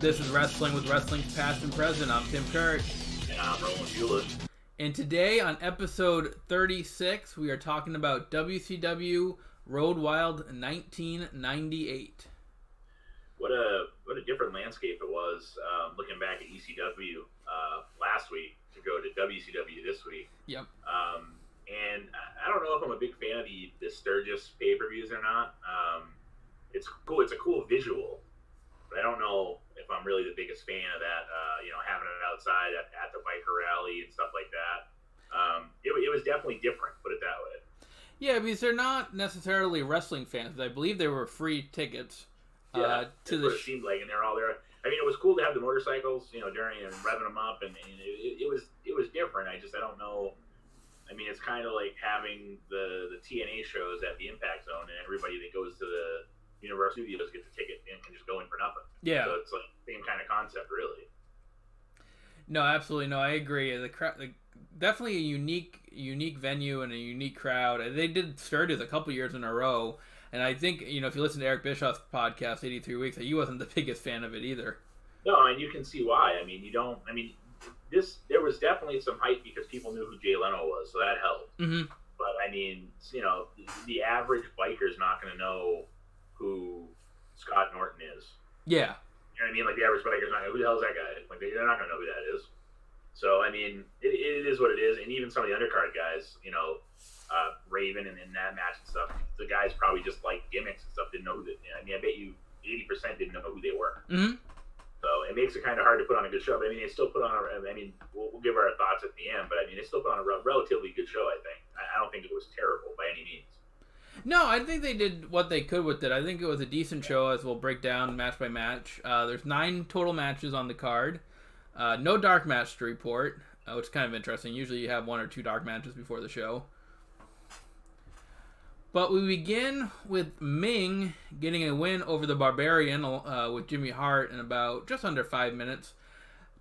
This is Wrestling with Wrestling's Past and Present. I'm Tim Kurt. And I'm Roland Hewlett. And today on episode 36, we are talking about WCW Road Wild 1998. What a different landscape it was looking back at ECW last week to go to WCW this week. Yep. And I don't know if I'm a big fan of the Sturgis pay-per-views or not. It's cool. It's a cool visual. But I don't know if I'm really the biggest fan of that, having it outside at the biker rally and stuff like that. It was definitely different, put it that way. Yeah, because they're not necessarily wrestling fans. I believe they were free tickets. Yeah, that's what it seemed like, and they're all there. I mean, it was cool to have the motorcycles, during and revving them up, and it was different. I don't know. I mean, it's kind of like having the TNA shows at the Impact Zone, and everybody that goes to the Universal Studios gets a ticket and can just go in for nothing. Yeah. So it's like the same kind of concept, really. No, absolutely. No, I agree. The crowd, definitely a unique venue and a unique crowd. They did Sturgis a couple years in a row, and I think if you listen to Eric Bischoff's podcast, 83 Weeks, he wasn't the biggest fan of it either. No, and you can see why. I mean, there was definitely some hype because people knew who Jay Leno was, so that helped. Mm-hmm. But I mean, the average biker's not going to know who Scott Norton is. Yeah. You know what I mean? Like, the average biker's not going to know, who the hell is that guy? Like, they're not going to know who that is. So, I mean, it is what it is. And even some of the undercard guys, Raven and in that match and stuff, the guys probably just like gimmicks and stuff, didn't know who I bet you 80% didn't know who they were. Mm-hmm. So, it makes it kind of hard to put on a good show. But, I mean, they still put on we'll give our thoughts at the end, but, I mean, they still put on a relatively good show, I think. I don't think it was terrible by any means. No, I think they did what they could with it. I think it was a decent show, as we'll break down match by match. There's 9 total matches on the card. No dark match to report, which is kind of interesting. Usually you have 1 or 2 dark matches before the show. But we begin with Ming getting a win over the Barbarian with Jimmy Hart in about just under 5 minutes.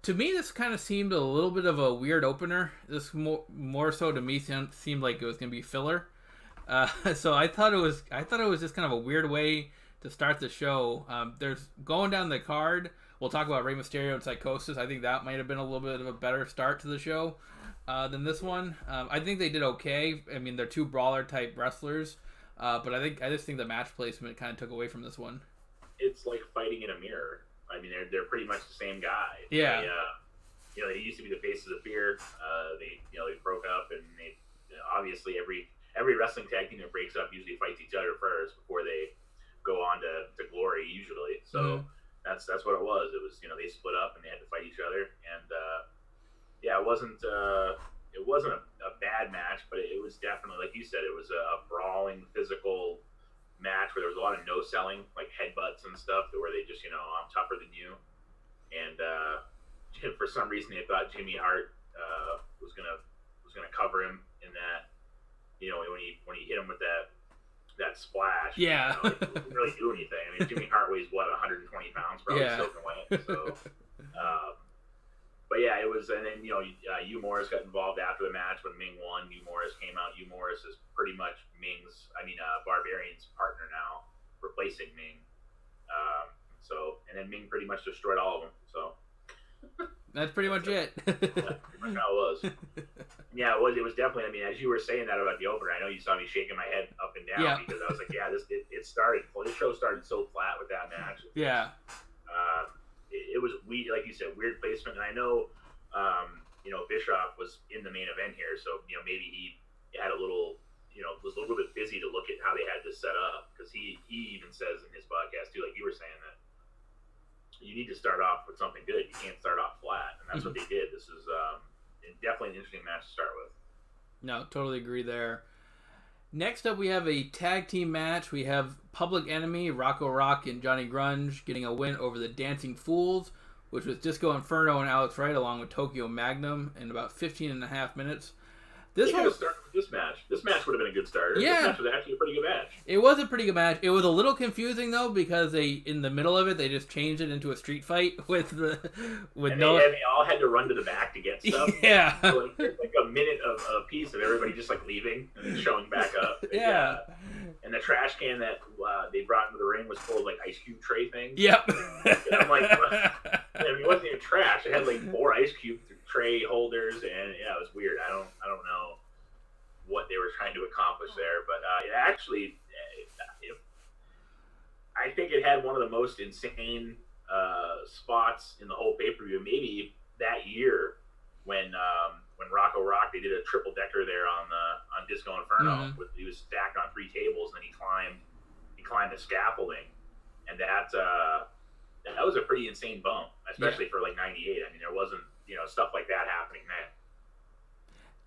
To me, this kind of seemed a little bit of a weird opener. This more so to me seemed like it was going to be filler. So I thought it was just kind of a weird way to start the show. There's going down the card. We'll talk about Rey Mysterio and Psychosis. I think that might have been a little bit of a better start to the show than this one. I think they did okay. I mean, they're 2 brawler type wrestlers, but I just think the match placement kind of took away from this one. It's like fighting in a mirror. I mean, they're pretty much the same guy. Yeah. They used to be the faces of fear. They broke up, and they obviously every wrestling tag team that breaks up usually fights each other first before they go on to glory usually. So that's what it was. It was they split up and they had to fight each other, and it wasn't a bad match, but it was definitely, like you said, it was a brawling physical match where there was a lot of no selling, like headbutts and stuff, where they just I'm tougher than you, and for some reason they thought Jimmy Hart was gonna cover him in that. When he hit him with that splash, it didn't really do anything. I mean, Jimmy Hart weighs 120 pounds, probably soaking wet. So, but yeah, it was. And then Hugh Morris got involved after the match when Ming won. Hugh Morris came out. Hugh Morris is pretty much Barbarian's partner now, replacing Ming. And then Ming pretty much destroyed all of them. So. That's pretty much it. Yeah, pretty much how it was. Yeah, it was definitely. I mean, as you were saying that about the opener, I know you saw me shaking my head up and down because I was like, yeah, it started. Well, this show started so flat with that match. Yeah. It was weird, like you said, weird placement, and I know, Bischoff was in the main event here, so maybe he had a little, was a little bit busy to look at how they had this set up, because he even says in his podcast too, like you were saying, that you need to start off with something good. You can't start off flat, and that's what they did. This is definitely an interesting match to start with. No, totally agree there. Next up, we have a tag team match. We have Public Enemy, Rocco Rock, and Johnny Grunge getting a win over the Dancing Fools, which was Disco Inferno and Alex Wright, along with Tokyo Magnum, in about 15 and a half minutes. This one started with this match. This match would have been a good starter. Yeah. This match was actually a pretty good match. It was a pretty good match. It was a little confusing though, because in the middle of it, they just changed it into a street fight with they all had to run to the back to get stuff. Yeah. So like a minute of a piece of everybody just like leaving and then showing back up. Yeah. And the trash can that they brought into the ring was full of like ice cube tray things. Yep. And I'm like, I mean, it wasn't even trash. It had like 4 ice cube tray holders, and yeah, it was weird. I don't know what they were trying to accomplish there, but actually, I think it had one of the most insane spots in the whole pay-per-view. Maybe that year when Rocco Rock, they did a triple decker there on Disco Inferno. Mm-hmm. He was stacked on 3 tables, and then he climbed the scaffolding, and that was a pretty insane bump, especially for like '98. I mean, there wasn't stuff like that happening then.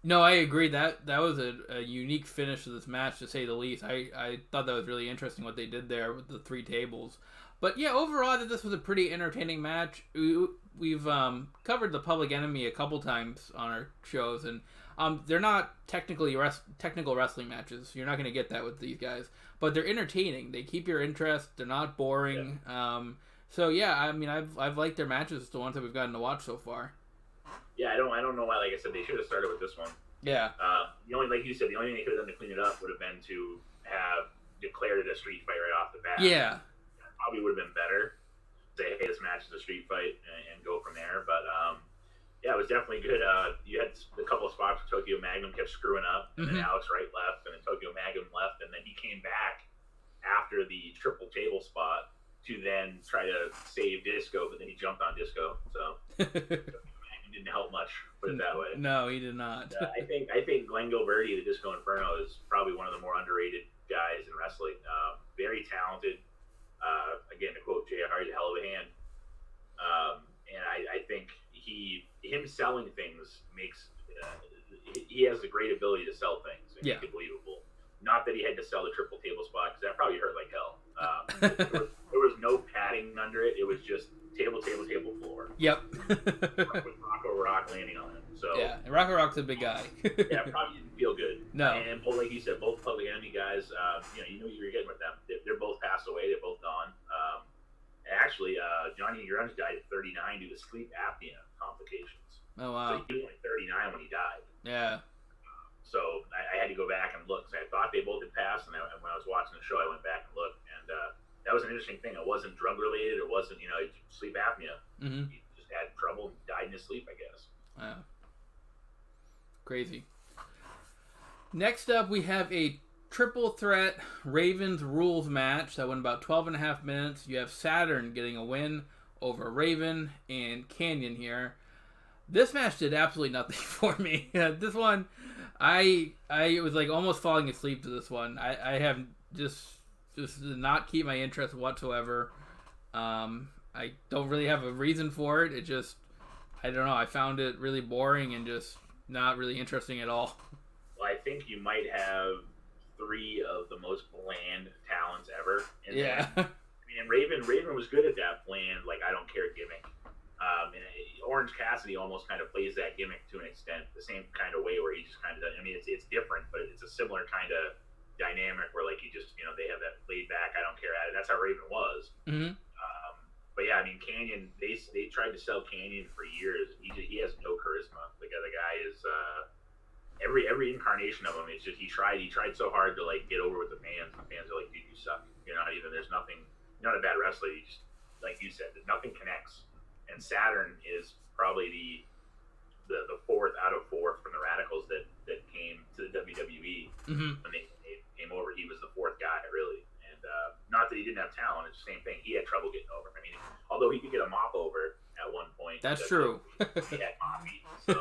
No, I agree. That was a unique finish to this match, to say the least. I thought that was really interesting what they did there with the 3 tables. But yeah, overall, this was a pretty entertaining match. We've covered the Public Enemy a couple times on our shows, and they're not technical wrestling matches. You're not going to get that with these guys, but they're entertaining. They keep your interest. They're not boring. Yeah. So yeah, I mean, I've liked their matches, the ones that we've gotten to watch so far. Yeah, I don't know why. Like I said, they should have started with this one. Yeah. The only, like you said, the only thing they could have done to clean it up would have been to have declared it a street fight right off the bat. Yeah. Probably would have been better. Say, hey, this match is a street fight, and go from there. But yeah, it was definitely good. You had a couple of spots where Tokyo Magnum kept screwing up, and then Alex Wright left, and then Tokyo Magnum left, and then he came back after the triple table spot to then try to save Disco, but then he jumped on Disco. So didn't help much, put it that way. No, he did not. I think Glenn Gilberti, the Disco Inferno, is probably one of the more underrated guys in wrestling. Very talented. Again, to quote JR, he's a hell of a hand. And I think him selling things makes he has the great ability to sell things and make it believable. Not that he had to sell the triple table spot, because that probably hurt like hell. There was no padding under it. It was just table, floor. Yep. With Rocco Rock landing on it. So yeah, and Rocco Rock's a big guy. yeah, probably didn't feel good. No. And both, like you said, both Public Enemy guys, you know what you're getting with them. They're both passed away. They're both gone. And actually, Johnny Grunge died at 39 due to sleep apnea complications. Oh, wow. So he was only 39 when he died. Yeah. So I had to go back and look. So I thought they both had passed, and when I was watching the show, I went back and looked, and that was an interesting thing. It wasn't drug related. It wasn't, sleep apnea. Mm-hmm. He just had trouble and died in his sleep, I guess. Wow. Crazy. Next up, we have a triple threat Ravens rules match that went about 12.5 minutes. You have Saturn getting a win over Raven and Canyon here. This match did absolutely nothing for me. This one, I was like almost falling asleep to this one. I have just did not keep my interest whatsoever. I don't really have a reason for it. It just, I don't know. I found it really boring and just not really interesting at all. Well, I think you might have 3 of the most bland talents ever. Yeah. I mean, Raven was good at that bland, like, I don't care gimmick. And Orange Cassidy almost kind of plays that gimmick to an extent, the same kind of way where he just kind of does. I mean, it's different, but it's a similar kind of dynamic where, like, he just, they have that laid back, I don't care at it. That's how Raven was. Mm-hmm. But yeah, I mean, Canyon, they tried to sell Canyon for years. He has no charisma. The guy is every incarnation of him. It's just he tried so hard to like get over with the fans. The fans are like, dude, you suck. You're not even. There's nothing. You're not a bad wrestler. You just, like you said, nothing connects. And Saturn is probably the 4th out of 4 from the Radicals that came to the WWE when they came over. He was the 4th guy, really. And not that he didn't have talent. It's the same thing. He had trouble getting over. I mean, although he could get a mop over at one point. That's true. He had moppy. So,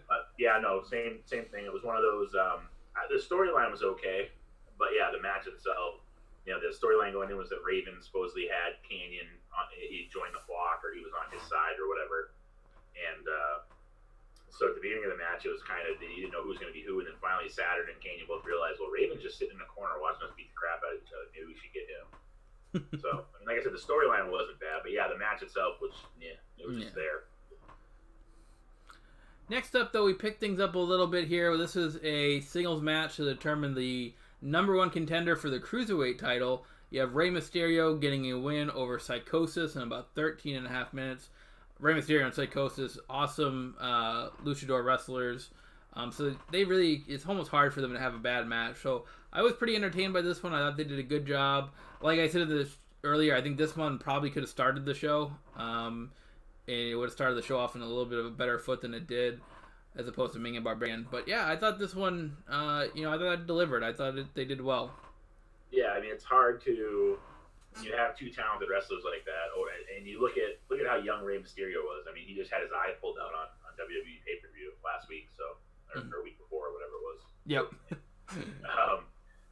but yeah, no, same thing. It was one of those. The storyline was okay, but yeah, the match itself. The storyline going in was that Raven supposedly had Canyon. He joined the flock, or he was on his side, or whatever. And so at the beginning of the match, it was kind of you didn't know who was going to be who, and then finally Saturn and Canyon both realized, well, Raven's just sitting in the corner watching us beat the crap out of each other. Maybe we should get him. So, I mean, like I said, the storyline wasn't bad, but yeah, the match itself was, it was just there. Next up, though, we picked things up a little bit here. This is a singles match to determine the #1 contender for the Cruiserweight title. You have Rey Mysterio getting a win over Psychosis in about 13.5 minutes. Rey Mysterio and Psychosis, awesome luchador wrestlers. So they really, it's almost hard for them to have a bad match. So I was pretty entertained by this one. I thought they did a good job. Like I said this earlier, I think this one probably could have started the show. And it would have started the show off in a little bit of a better foot than it did, as opposed to Ming and Barbarian. But yeah, I thought this one, I thought it delivered. I thought they did well. Yeah, I mean, it's hard to you have two talented wrestlers like that, and you look at how young Rey Mysterio was. I mean, he just had his eye pulled out on WWE pay-per-view last week, or a week before, or whatever it was. Yep.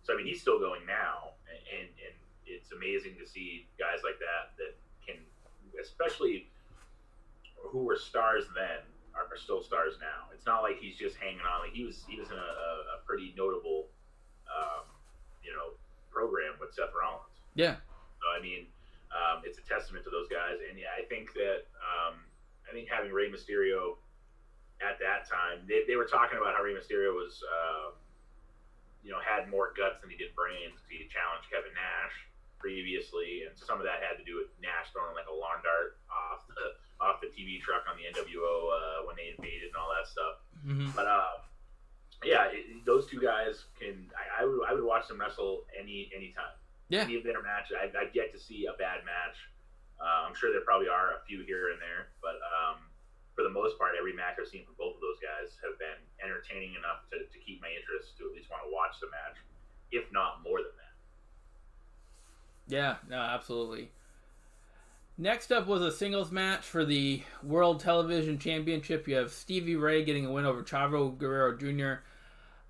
So I mean, he's still going now, and it's amazing to see guys like that can, especially who were stars then, are still stars now. It's not like he's just hanging on. Like he was in a pretty notable, program with Seth Rollins. Yeah. So I mean, it's a testament to those guys, and yeah, I think that having Rey Mysterio at that time, they were talking about how Rey Mysterio was, had more guts than he did brains. He challenged Kevin Nash previously, and some of that had to do with Nash throwing like a lawn dart off the TV truck on the NWO when they invaded and all that stuff. Mm-hmm. But those two guys can. I would watch them wrestle anytime. Yeah. Any of their matches. I've yet to see a bad match. I'm sure there probably are a few here and there, but for the most part, every match I've seen from both of those guys have been entertaining enough to keep my interest, to at least want to watch the match, if not more than that. Yeah, no, absolutely. Next up was a singles match for the World Television Championship. You have Stevie Ray getting a win over Chavo Guerrero Jr.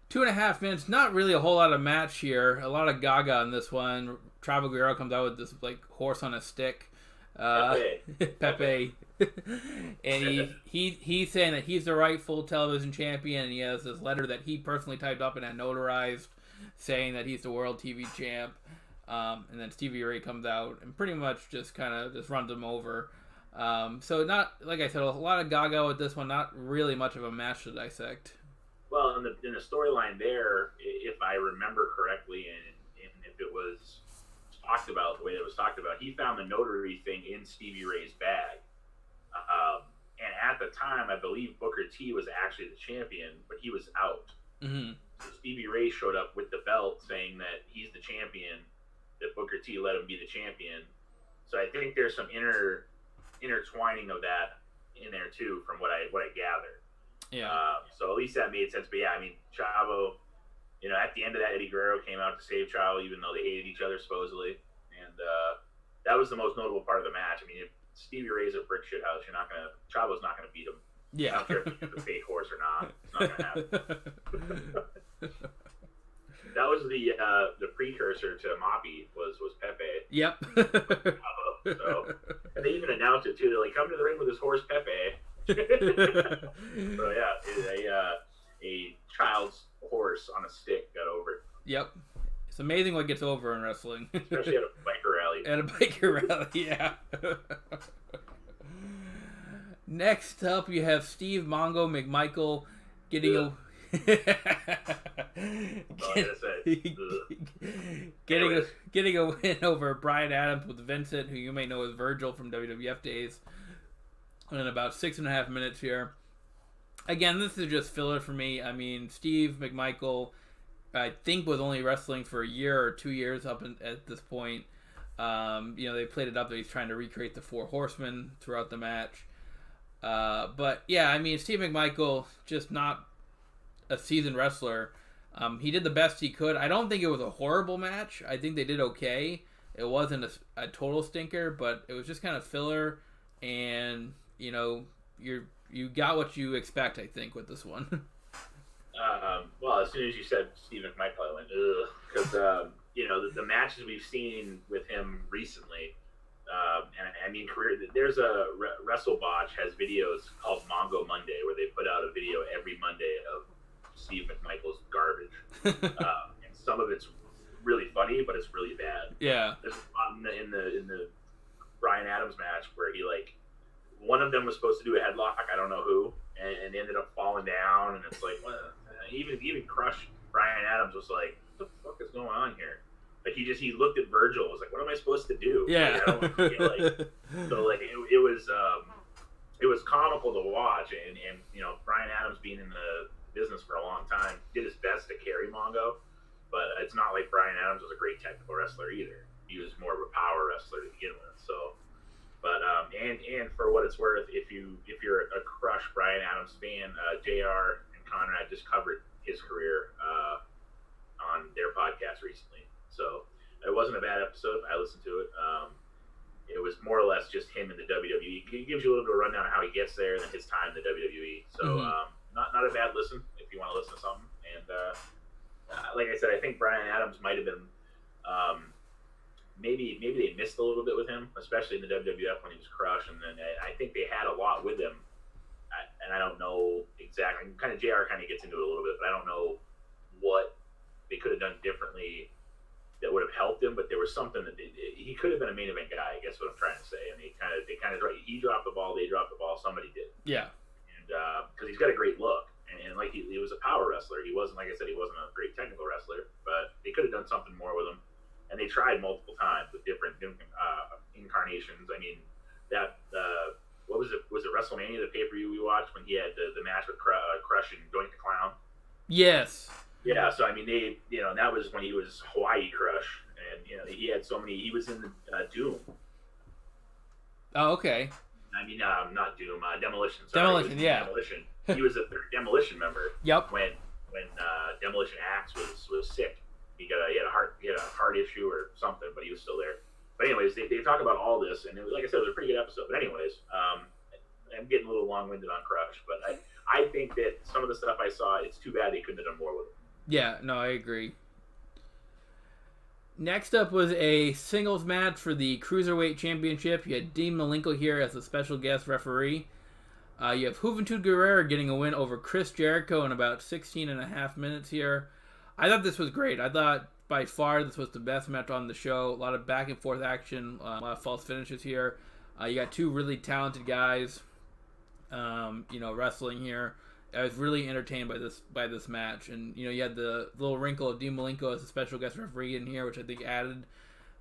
2.5 minutes, not really a whole lot of match here. A lot of gaga in this one. Chavo Guerrero comes out with this like horse on a stick. Pepe. And he's saying that he's the rightful television champion, and he has this letter that he personally typed up and had notarized saying that he's the world TV champ. And then Stevie Ray comes out and pretty much just runs him over. So not, like I said, a lot of gaga with this one, not really much of a match to dissect. Well, in the storyline there, if I remember correctly, and if it was talked about the way it was talked about, he found the notary thing in Stevie Ray's bag. And at the time, I believe Booker T was actually the champion, but he was out. Mm-hmm. So Stevie Ray showed up with the belt saying that he's the champion, that Booker T let him be the champion. So I think there's some intertwining of that in there too, from what I gather. Yeah. So at least that made sense. But yeah, I mean, Chavo, at the end of that, Eddie Guerrero came out to save Chavo, even though they hated each other supposedly. And that was the most notable part of the match. I mean, if Stevie Ray's a brick shit house, Chavo's not gonna beat him. Yeah. I don't care if he's a fake horse or not. It's not gonna happen. That was the precursor to Moppy was Pepe. Yep. So, and they even announced it too. They're like, come to the ring with his horse Pepe. So yeah, a child's horse on a stick got over. Yep. It's amazing what gets over in wrestling. Especially at a biker rally. At a biker rally, yeah. Next up, you have SteveMongo McMichael getting a... getting a win over Brian Adams with Vincent, who you may know as Virgil from WWF days, in about 6.5 minutes here. Again, this is just filler for me. I mean, Steve McMichael, I think, was only wrestling for a year or 2 years at this point. They played it up that he's trying to recreate the Four Horsemen throughout the match. But yeah, I mean, Steve McMichael, just not a seasoned wrestler. He did the best he could. I don't think it was a horrible match. I think they did okay. It wasn't a total stinker, but it was just kind of filler, and you got what you expect, I think, with this one. Well, as soon as you said Steve McMichael, I went ugh, because the matches we've seen with him recently, and I mean, there's a WrestleBotch has videos called Mongo Monday where they put out a video every Monday of Steve McMichael's garbage, and some of it's really funny, but it's really bad. Yeah. There's in the Brian Adams match where he one of them was supposed to do a headlock, I don't know who, and ended up falling down, and it's like, what? Even Crush Brian Adams was like, what the fuck is going on here? Like he looked at Virgil, was like, what am I supposed to do? Yeah. It was comical to watch, and Brian Adams, being in the business for a long time, did his best to carry Mongo, but it's not like Bryan Adams was a great technical wrestler either. He was more of a power wrestler to begin with. So, but and for what it's worth, if you're a Crush Bryan Adams fan, JR and Conrad just covered his career on their podcast recently. So it wasn't a bad episode. I listened to it. It was more or less just him in the WWE. He gives you a little bit of a rundown of how he gets there and then his time in the WWE. So not a bad listen if you want to listen to something. And like I said, I think Bryan Adams might have been maybe they missed a little bit with him, especially in the WWF when he was Crush. And then I think they had a lot with him. And I don't know exactly. Kind of JR kind of gets into it a little bit, but I don't know what they could have done differently that would have helped him, but there was something that he could have been a main event guy. I guess what I'm trying to say. And they kind of he dropped the ball, they dropped the ball, somebody did. Yeah. And because he's got a great look, and like he was a power wrestler. He wasn't, like I said, he wasn't a great technical wrestler, but they could have done something more with him. And they tried multiple times with different incarnations. I mean, that what was it? Was it WrestleMania, the pay-per-view we watched when he had the match with Crush and Doink the Clown? Yes. Yeah, so I mean, that was when he was Hawaii Crush, and he had so many. He was in the Doom. Oh, okay. I mean, not Doom, Demolition. Sorry. Demolition, yeah. Demolition. He was a Demolition member. Yep. When Demolition Axe was sick, he had a heart issue or something, but he was still there. But anyways, they talk about all this, and like I said, it was a pretty good episode. But anyways, I'm getting a little long-winded on Crush, but I think that some of the stuff I saw, it's too bad they couldn't have done more with it. Yeah, no, I agree. Next up was a singles match for the Cruiserweight Championship. You had Dean Malenko here as a special guest referee. You have Juventud Guerrero getting a win over Chris Jericho in about 16 and a half minutes here. I thought this was great. I thought by far this was the best match on the show. A lot of back and forth action, a lot of false finishes here. You got two really talented guys, wrestling here. I was really entertained by this match, and you had the little wrinkle of Dean Malenko as a special guest referee in here, which I think added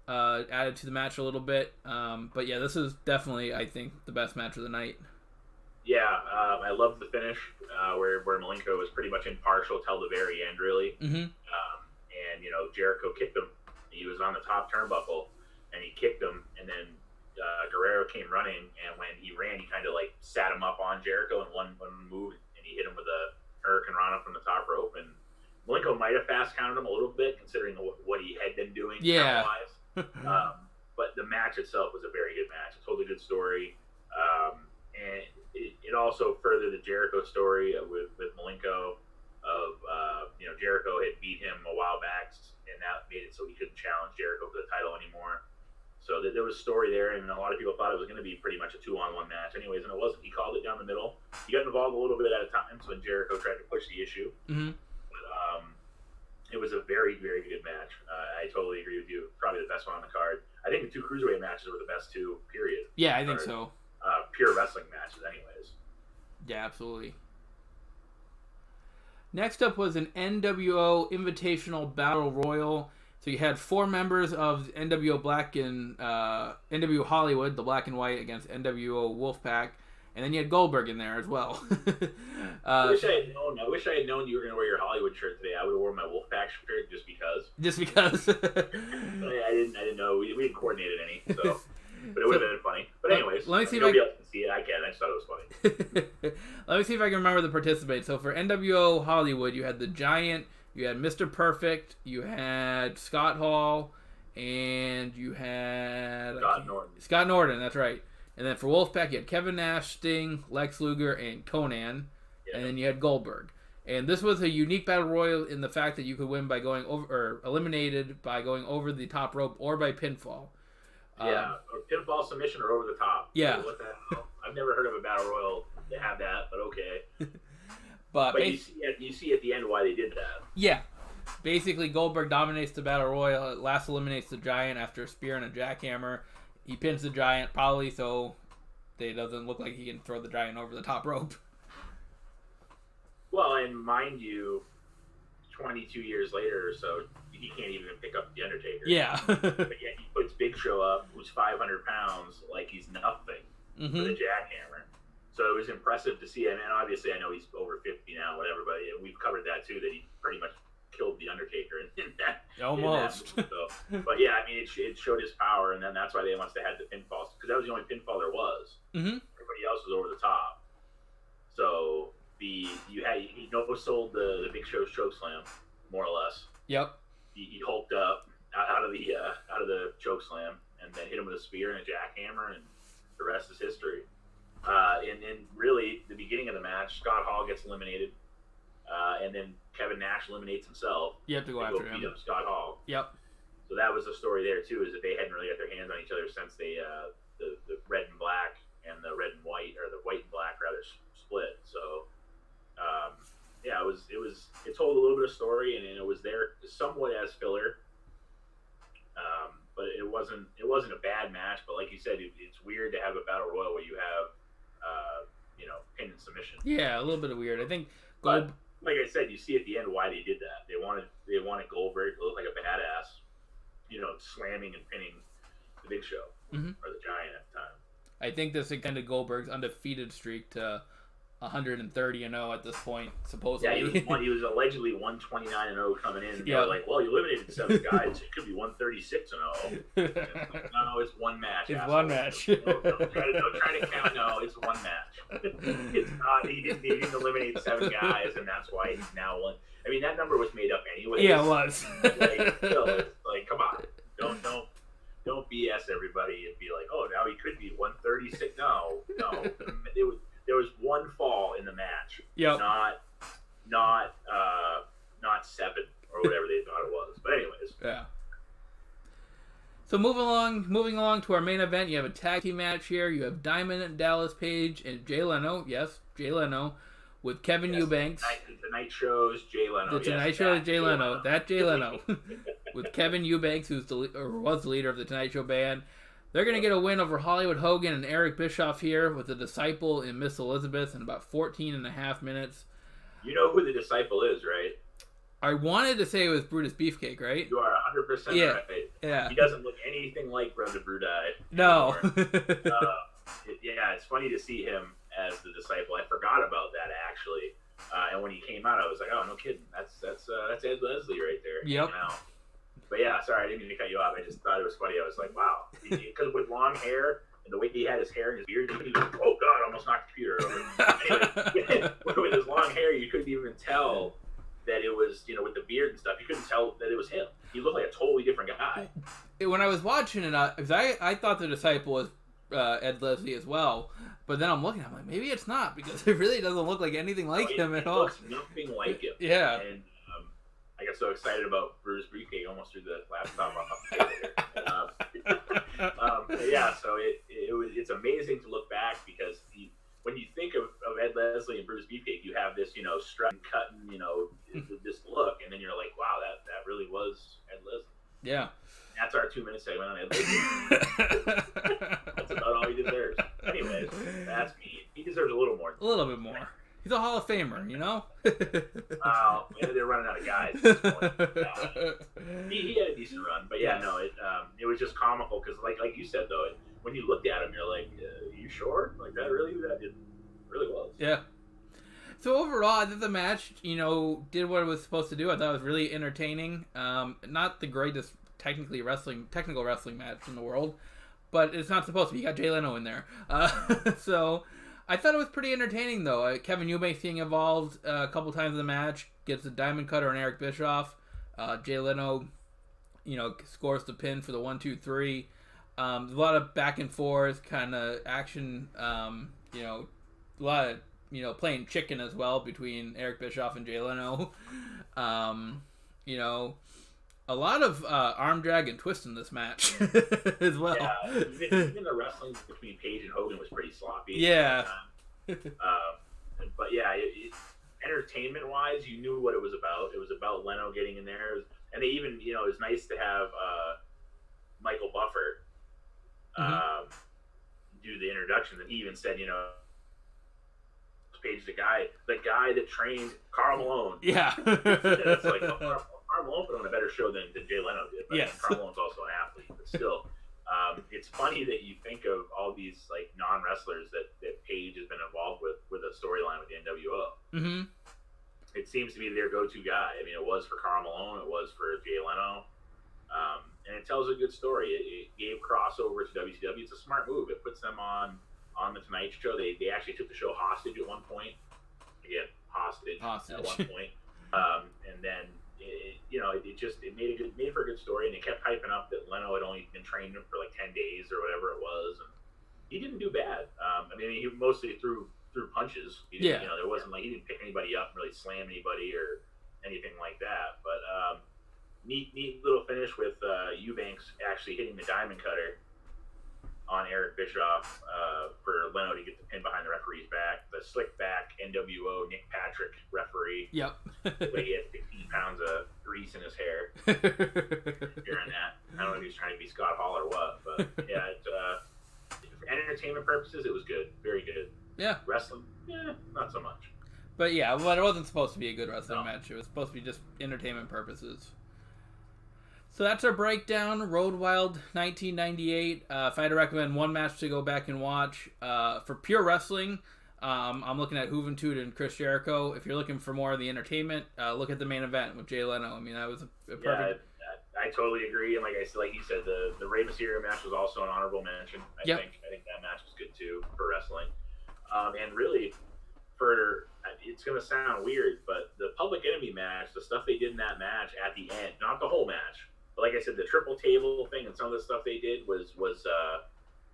to the match a little bit. But yeah, this is definitely, I think, the best match of the night. Yeah, I loved the finish where Malenko was pretty much impartial till the very end, really. Mm-hmm. And Jericho kicked him. He was on the top turnbuckle, and he kicked him, and then Guerrero came running, and when he ran, he kind of like sat him up on Jericho in one move. He hit him with a Hurricane Rana from the top rope, and Malenko might have fast counted him a little bit, considering what he had been doing. Yeah. But the match itself was a very good match. It told a good story, and it also furthered the Jericho story with Malenko. Jericho had beat him a while back, and that made it so he couldn't challenge Jericho for the title anymore. So there was a story there, and a lot of people thought it was going to be pretty much a 2-on-1 match anyways, and it wasn't. He called it down the middle. He got involved a little bit at a time when Jericho tried to push the issue. Mm-hmm. But it was a very, very good match. I totally agree with you. Probably the best one on the card. I think the two Cruiserweight matches were the best two, period. Yeah, I think so. Pure wrestling matches anyways. Yeah, absolutely. Next up was an NWO Invitational Battle Royal. So you had 4 members of NWO Black and NWO Hollywood, the black and white, against NWO Wolfpack, and then you had Goldberg in there as well. I wish I had known you were going to wear your Hollywood shirt today. I would have worn my Wolfpack shirt just because. Just because. I didn't know. We didn't coordinate any, so. But it would have been funny. But anyways, let me see if nobody else can see it. I can. I just thought it was funny. Let me see if I can remember the participants. So for NWO Hollywood, you had the Giant. You had Mr. Perfect, you had Scott Hall, and you had Scott Norton, that's right. And then for Wolfpack, you had Kevin Nash, Sting, Lex Luger, and Conan. Yeah. And then you had Goldberg. And this was a unique battle royal in the fact that you could win by going over, or eliminated by going over the top rope or by pinfall. Yeah, or pinfall submission or over the top. Yeah. What the hell? I've never heard of a battle royal that have that, but okay. But you see at the end why they did that. Yeah. Basically, Goldberg dominates the Battle Royal. At last eliminates the Giant after a spear and a jackhammer. He pins the Giant, probably so it doesn't look like he can throw the Giant over the top rope. Well, and mind you, 22 years later or so, he can't even pick up The Undertaker. Yeah. But yet he puts Big Show up, who's 500 pounds, like he's nothing, with a jackhammer. So it was impressive to see. I mean, obviously, I know he's over 50 now, whatever, but we've covered that too, that he pretty much killed the Undertaker in that. Almost. In that movie, so. But yeah, I mean, it showed his power, and then that's why they must have had the pinfalls, because that was the only pinfall there was. Mm-hmm. Everybody else was over the top. So he no-sold the Big Show's chokeslam, more or less. Yep. He hulked up out of the chokeslam, and then hit him with a spear and a jackhammer, and the rest is history. And really, the beginning of the match, Scott Hall gets eliminated, and then Kevin Nash eliminates himself. You have to go after him. Beat up Scott Hall. Yep. So that was the story there too, is that they hadn't really got their hands on each other since they the red and black and the red and white, or the white and black rather, split. So yeah, it told a little bit of story, and it was there somewhat as filler. But it wasn't a bad match. But like you said, it's weird to have a battle royal where you have pin and submission. Yeah, a little bit of weird. I think. But like I said, you see at the end why they did that. They wanted Goldberg to look like a badass, slamming and pinning the Big Show, or the Giant at the time. I think this extended Goldberg's undefeated streak to 130-0 at this point, supposedly. Yeah, he was allegedly 129-0 coming in. They were like, well, you eliminated 7 guys. It could be 136-0. No, it's one match. It's asshole. one match. Don't try to count. No, it's one match. It's not. He didn't eliminate 7 guys, and that's why he's now one. I mean, that number was made up anyway. Yeah, it was. Come on. Don't BS everybody and be like, oh, now he could be 136. No. There was one fall in the match. Yep. Not 7 or whatever they thought it was. But anyways. Yeah. So moving along to our main event, you have a tag team match here. You have Diamond and Dallas Page and Jay Leno. Yes, Jay Leno. With Kevin Eubanks. The Tonight Show's Jay Leno. The Tonight Show's Jay Leno. That Jay Leno. With Kevin Eubanks, who was the leader of the Tonight Show band. They're going to get a win over Hollywood Hogan and Eric Bischoff here with the Disciple and Miss Elizabeth in about 14 and a half minutes. You know who the Disciple is, right? I wanted to say it was Brutus Beefcake, right? You are 100% right. Yeah. He doesn't look anything like Brenda Brudai. No. It's funny to see him as the Disciple. I forgot about that, actually. And when he came out, I was like, oh, no kidding. That's Ed Leslie right there. Yep. But yeah, sorry, I didn't mean to cut you off. I just thought it was funny. I was like, wow. Because with long hair and the way he had his hair and his beard, he was, oh, God, I almost knocked the computer over. Anyway, with his long hair, you couldn't even tell that it was, with the beard and stuff, you couldn't tell that it was him. He looked like a totally different guy. When I was watching it, because I thought the Disciple was Ed Leslie as well, but then I'm looking, I'm like, maybe it's not, because it really doesn't look like anything like him at all. It looks nothing like him. Yeah. And I got so excited about Brutus Beefcake, almost threw the laptop off the table. Yeah, so it's amazing to look back, because when you think of Ed Leslie and Brutus Beefcake, you have this, strutting, cutting, this look, and then you're like, wow, that really was Ed Leslie. Yeah. That's our 2-minute segment on Ed Leslie. That's about all he deserves. Anyways, that's me. He deserves a little more. A little bit more. He's a Hall of Famer, They're running out of guys at this point. He had a decent run, but it was just comical, because like you said, though, when you looked at him, you're like, you sure? Like, that really was. Yeah. So overall, I thought the match, did what it was supposed to do. I thought it was really entertaining. Not the greatest technical wrestling match in the world, but it's not supposed to be. You got Jay Leno in there. So I thought it was pretty entertaining, though. Kevin Eubanks getting involved a couple times in the match, gets a diamond cutter on Eric Bischoff. Jay Leno, scores the pin for the 1-2-3. A lot of back and forth kind of action. A lot of playing chicken as well between Eric Bischoff and Jay Leno. A lot of arm drag and twist in this match as well. Yeah, even the wrestling between Page and Hogan was pretty sloppy. Yeah. But yeah, entertainment-wise, you knew what it was about. It was about Leno getting in there. And they even, it was nice to have Michael Buffer do the introduction. And he even said, Page, the guy that trained Karl Malone. Yeah. It's like, Karl Malone put on a better show than Jay Leno did. But yes. Karl Malone's also an athlete, but still, it's funny that you think of all these like non-wrestlers that Page has been involved with a storyline with the NWO. Mm-hmm. it seems to be their go-to guy. I mean, it was for Karl Malone, it was for Jay Leno, and it tells a good story. It gave crossover to WCW. It's a smart move. It puts them on the Tonight Show. They actually took the show hostage at one point. Again, hostage. At one point, and then it made for a good story, and they kept hyping up that Leno had only been training for like 10 days or whatever it was, and he didn't do bad. I mean, he mostly threw punches. He didn't, there wasn't like he didn't pick anybody up and really slam anybody or anything like that. But neat little finish with Eubanks actually hitting the diamond cutter on Eric Bischoff for Leno to get the pin behind the referee's back. The slick back NWO Nick Patrick referee. Yep. Like he had 15 pounds of grease in his hair. Hearing that, I don't know if he was trying to be Scott Hall or what, but yeah, for entertainment purposes, it was good, very good. Yeah. Wrestling, not so much. But yeah, it wasn't supposed to be a good wrestling match. It was supposed to be just entertainment purposes. So that's our breakdown. Road Wild 1998. If I had to recommend one match to go back and watch, for pure wrestling, I'm looking at Juventud and Chris Jericho. If you're looking for more of the entertainment, look at the main event with Jay Leno. I mean, that was a perfect... Yeah, I totally agree. And like you said, the Rey Mysterio match was also an honorable mention. I think that match was good too for wrestling. And really, it's going to sound weird, but the Public Enemy match, the stuff they did in that match at the end, not the whole match, but like I said, the triple table thing and some of the stuff they did was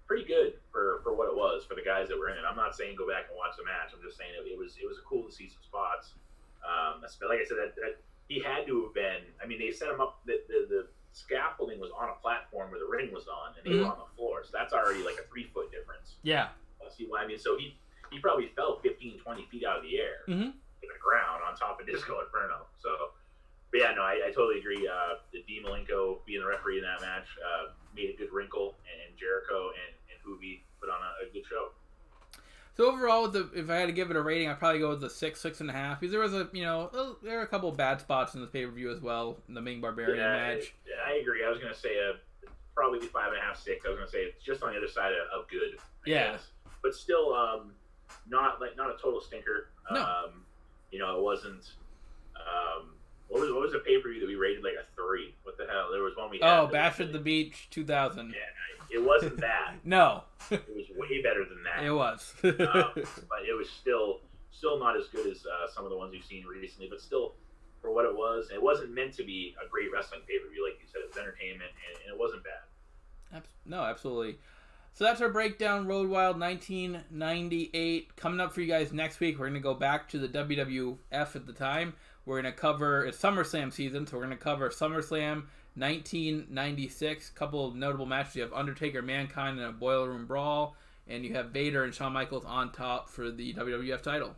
pretty good for what it was for the guys that were in it. I'm not saying go back and watch the match. I'm just saying it was cool to see some spots. Like I said, that he had to have been. I mean, they set him up. The scaffolding was on a platform where the ring was on, and they were on the floor. So that's already like a 3-foot difference. Yeah. See what I mean? So he probably fell 15, 20 feet out of the air in the ground on top of Disco Inferno. So, but yeah, no, I totally agree. The D. Malenko being the referee in that match made a good wrinkle, and Jericho and Hoovy put on a good show. So overall, if I had to give it a rating, I'd probably go with the 6.5. Because there was there were a couple of bad spots in this pay-per-view as well, in the Ming Barbarian match. I agree. I was going to say probably 5.5, 6. I was going to say it's just on the other side of good. I guess. But still, not a total stinker. No. It wasn't. What was a pay-per-view that we rated like a 3? What the hell? There was one we had. Oh, Bash at the Beach 2000. Yeah, it wasn't that. No. It was way better than that. It was. But it was still not as good as some of the ones we've seen recently. But still, for what it wasn't meant to be a great wrestling pay-per-view, like you said. It was entertainment, and it wasn't bad. No, absolutely. So that's our breakdown, Road Wild 1998. Coming up for you guys next week, we're going to go back to the WWF at the time. We're going to cover, it's SummerSlam season, so we're going to cover SummerSlam 1996. Couple of notable matches. You have Undertaker, Mankind in a Boiler Room Brawl, and you have Vader and Shawn Michaels on top for the WWF title.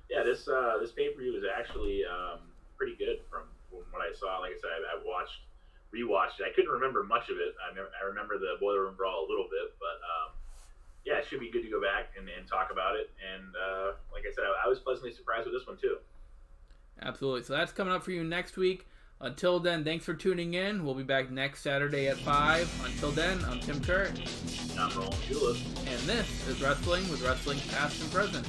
Yeah, this pay-per-view is actually pretty good from what I saw. Like I said, I rewatched it. I couldn't remember much of it. I remember the Boiler Room Brawl a little bit, but yeah, it should be good to go back and talk about it. And like I said, I was pleasantly surprised with this one too. Absolutely. So that's coming up for you next week. Until then, thanks for tuning in. We'll be back next Saturday at 5. Until then, I'm Tim Kurt. I'm Roland Julius. And this is Wrestling with Wrestling Past and Present.